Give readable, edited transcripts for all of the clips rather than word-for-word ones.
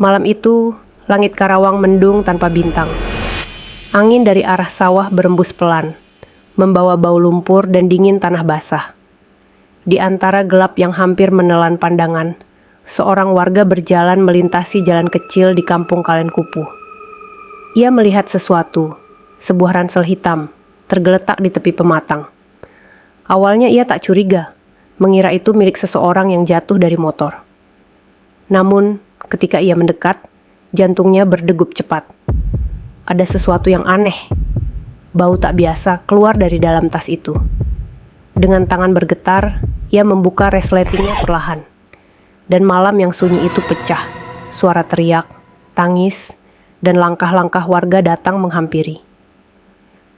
Malam itu, langit Karawang mendung tanpa bintang. Angin dari arah sawah berembus pelan, membawa bau lumpur dan dingin tanah basah. Di antara gelap yang hampir menelan pandangan, seorang warga berjalan melintasi jalan kecil di kampung Kalenkupu. Ia melihat sesuatu, sebuah ransel hitam, tergeletak di tepi pematang. Awalnya ia tak curiga, mengira itu milik seseorang yang jatuh dari motor. Namun, ketika ia mendekat, jantungnya berdegup cepat. Ada sesuatu yang aneh. Bau tak biasa keluar dari dalam tas itu. Dengan tangan bergetar, ia membuka resletingnya perlahan. Dan malam yang sunyi itu pecah. Suara teriak, tangis, dan langkah-langkah warga datang menghampiri.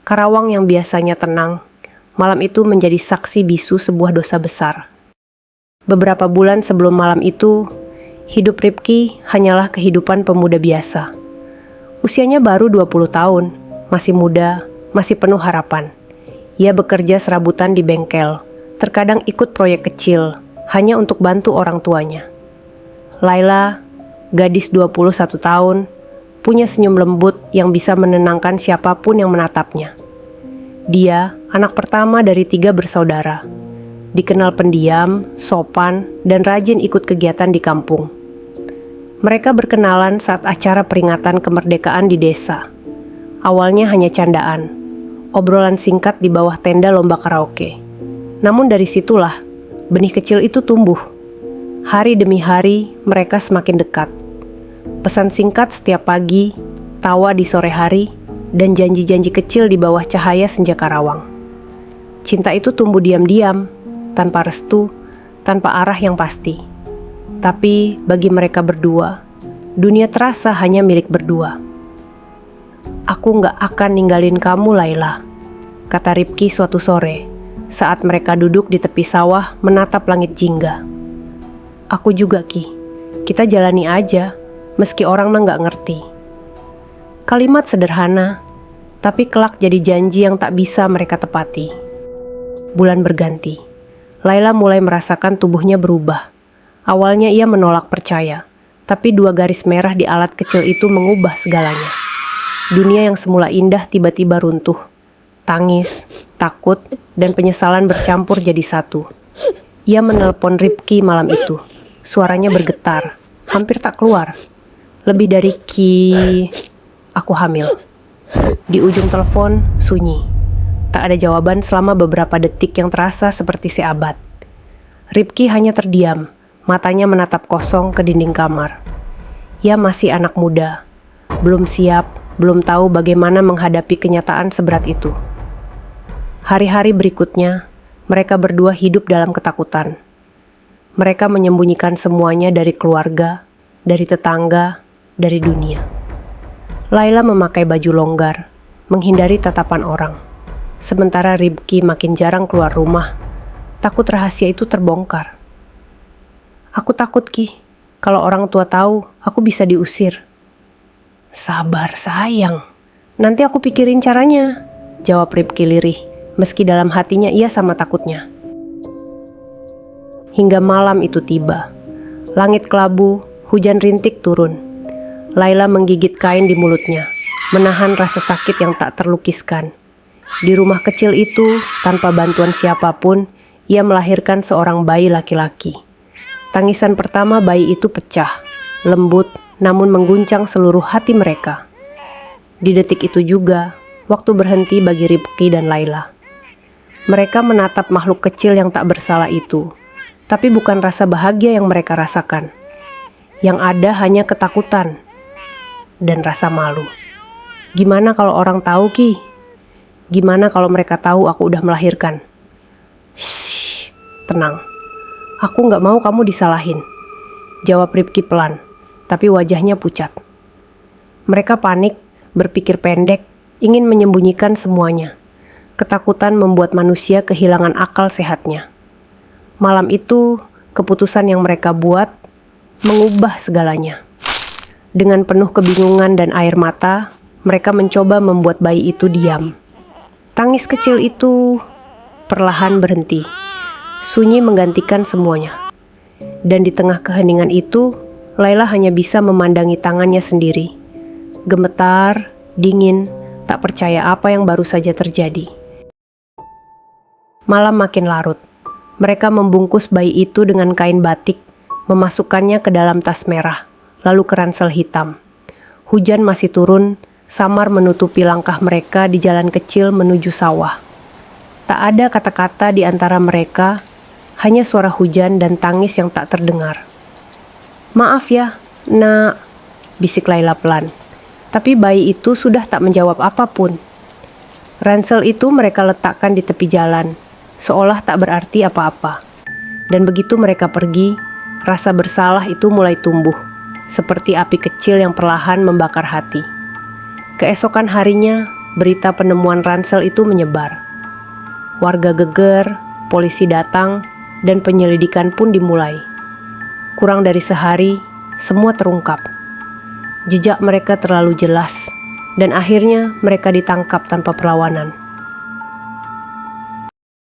Karawang yang biasanya tenang, malam itu menjadi saksi bisu sebuah dosa besar. Beberapa bulan sebelum malam itu, hidup Ripki hanyalah kehidupan pemuda biasa. Usianya baru 20 tahun, masih muda, masih penuh harapan. Ia bekerja serabutan di bengkel, terkadang ikut proyek kecil, hanya untuk bantu orang tuanya. Laila, gadis 21 tahun, punya senyum lembut yang bisa menenangkan siapapun yang menatapnya. Dia, anak pertama dari 3 bersaudara. Dikenal pendiam, sopan, dan rajin ikut kegiatan di kampung. Mereka berkenalan saat acara peringatan kemerdekaan di desa. Awalnya hanya candaan, obrolan singkat di bawah tenda lomba karaoke. Namun dari situlah, benih kecil itu tumbuh. Hari demi hari, mereka semakin dekat. Pesan singkat setiap pagi, tawa di sore hari, dan janji-janji kecil di bawah cahaya senja Karawang. Cinta itu tumbuh diam-diam, tanpa restu, tanpa arah yang pasti. Tapi bagi mereka berdua, dunia terasa hanya milik berdua. "Aku gak akan ninggalin kamu, Laila," kata Ripki suatu sore, saat mereka duduk di tepi sawah menatap langit jingga. "Aku juga, Ki. Kita jalani aja, meski orang mah gak ngerti." Kalimat sederhana, tapi kelak jadi janji yang tak bisa mereka tepati. Bulan berganti. Laila mulai merasakan tubuhnya berubah. Awalnya ia menolak percaya, tapi 2 garis merah di alat kecil itu mengubah segalanya. Dunia yang semula indah tiba-tiba runtuh. Tangis, takut, dan penyesalan bercampur jadi satu. Ia menelpon Ripki malam itu. Suaranya bergetar, hampir tak keluar. "Lebih dari Ki, aku hamil." Di ujung telepon, sunyi. Tak ada jawaban selama beberapa detik yang terasa seperti seabad. Ripki hanya terdiam, matanya menatap kosong ke dinding kamar. Ia masih anak muda, belum siap, belum tahu bagaimana menghadapi kenyataan seberat itu. Hari-hari berikutnya, mereka berdua hidup dalam ketakutan. Mereka menyembunyikan semuanya dari keluarga, dari tetangga, dari dunia. Laila memakai baju longgar, menghindari tatapan orang. Sementara Ripki makin jarang keluar rumah, takut rahasia itu terbongkar. "Aku takut, Ki. Kalau orang tua tahu, aku bisa diusir." "Sabar, sayang. Nanti aku pikirin caranya," jawab Ripki lirih, meski dalam hatinya ia sama takutnya. Hingga malam itu tiba. Langit kelabu, hujan rintik turun. Laila menggigit kain di mulutnya, menahan rasa sakit yang tak terlukiskan. Di rumah kecil itu, tanpa bantuan siapapun, ia melahirkan seorang bayi laki-laki. Tangisan pertama bayi itu pecah, lembut, namun mengguncang seluruh hati mereka. Di detik itu juga, waktu berhenti bagi Ripki dan Laila. Mereka menatap makhluk kecil yang tak bersalah itu, tapi bukan rasa bahagia yang mereka rasakan. Yang ada hanya ketakutan dan rasa malu. "Gimana kalau orang tahu, Ki? Gimana kalau mereka tahu aku udah melahirkan?" "Shh, tenang. Aku gak mau kamu disalahin," jawab Ripki pelan, tapi wajahnya pucat. Mereka panik, berpikir pendek, ingin menyembunyikan semuanya. Ketakutan membuat manusia kehilangan akal sehatnya. Malam itu, keputusan yang mereka buat mengubah segalanya. Dengan penuh kebingungan dan air mata, mereka mencoba membuat bayi itu diam. Tangis kecil itu perlahan berhenti. Sunyi menggantikan semuanya. Dan di tengah keheningan itu, Laila hanya bisa memandangi tangannya sendiri. Gemetar, dingin, tak percaya apa yang baru saja terjadi. Malam makin larut. Mereka membungkus bayi itu dengan kain batik, memasukkannya ke dalam tas merah, lalu ke ransel hitam. Hujan masih turun, samar menutupi langkah mereka di jalan kecil menuju sawah. Tak ada kata-kata di antara mereka, hanya suara hujan dan tangis yang tak terdengar. "Maaf ya, Nak," bisik Laila pelan. Tapi bayi itu sudah tak menjawab apapun. Ransel itu mereka letakkan di tepi jalan, seolah tak berarti apa-apa. Dan begitu mereka pergi, rasa bersalah itu mulai tumbuh, seperti api kecil yang perlahan membakar hati. Keesokan harinya, berita penemuan ransel itu menyebar. Warga geger, polisi datang, dan penyelidikan pun dimulai. Kurang dari sehari, semua terungkap. Jejak mereka terlalu jelas, dan akhirnya mereka ditangkap tanpa perlawanan.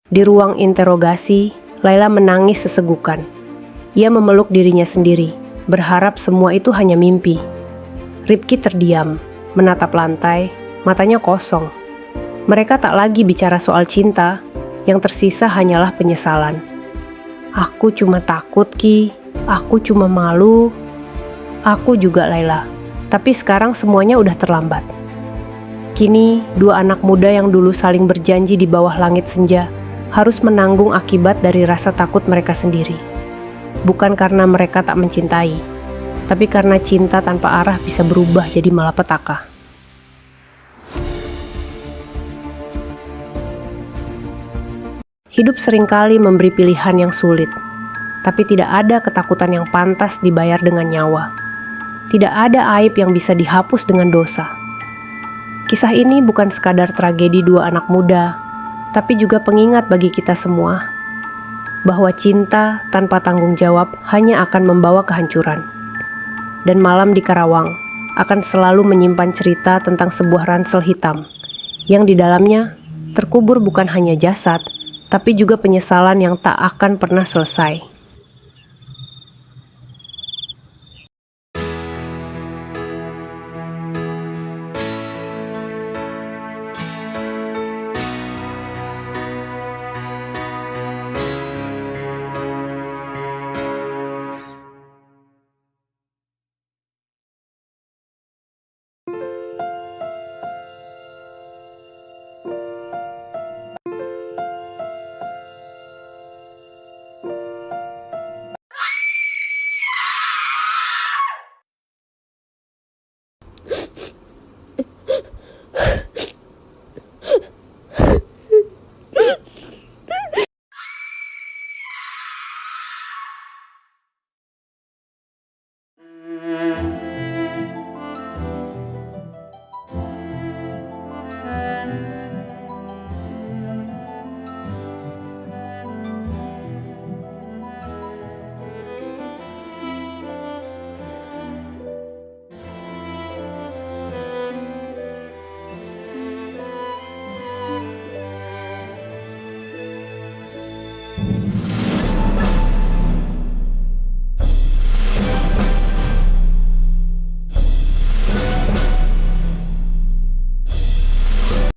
Di ruang interogasi, Laila menangis sesegukan. Ia memeluk dirinya sendiri, berharap semua itu hanya mimpi. Ripki terdiam, menatap lantai, matanya kosong. Mereka tak lagi bicara soal cinta, yang tersisa hanyalah penyesalan. "Aku cuma takut, Ki. Aku cuma malu." "Aku juga, Laila. Tapi sekarang semuanya udah terlambat." Kini, dua anak muda yang dulu saling berjanji di bawah langit senja harus menanggung akibat dari rasa takut mereka sendiri. Bukan karena mereka tak mencintai, tapi karena cinta tanpa arah bisa berubah jadi malapetaka. Hidup seringkali memberi pilihan yang sulit, tapi tidak ada ketakutan yang pantas dibayar dengan nyawa. Tidak ada aib yang bisa dihapus dengan dosa. Kisah ini bukan sekadar tragedi dua anak muda, tapi juga pengingat bagi kita semua bahwa cinta tanpa tanggung jawab hanya akan membawa kehancuran. Dan malam di Karawang akan selalu menyimpan cerita tentang sebuah ransel hitam yang di dalamnya terkubur bukan hanya jasad, tapi juga penyesalan yang tak akan pernah selesai.